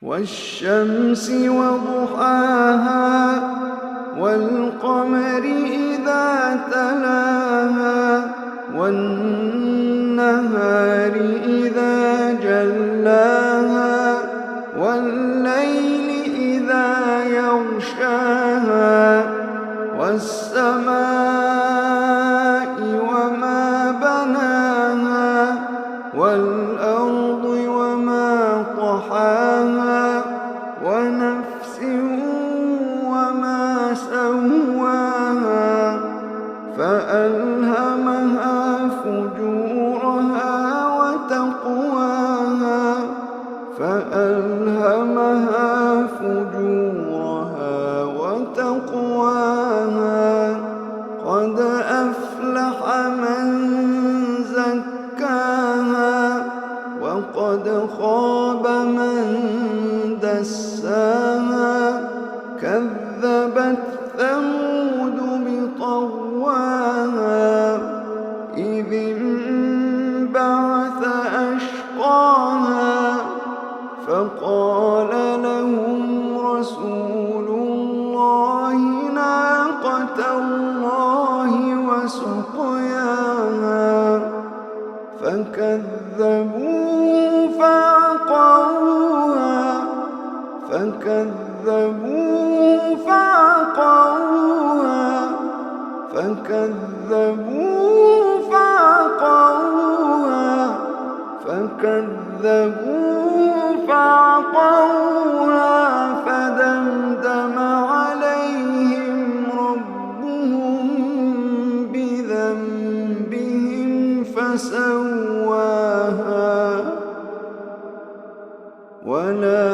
والشمس وضحاها والقمر إذا تلاها والنهار إذا جلاها والليل إذا يغشاها والسماء وما بناها والأرض وما طحاها ونفس وما سواها فألهمها فجورها وتقواها فألهمها فجورها وتقواها قد أفلح من زكاها وقد خاب من دساها كذبت ثمود بطغواها إذ انبعث أشقاها فقال لهم رسول الله ناقة الله وسقياها فكذبوه فعقروها فعقروها فدمدم عليهم ربهم بذنبهم فسواها ولا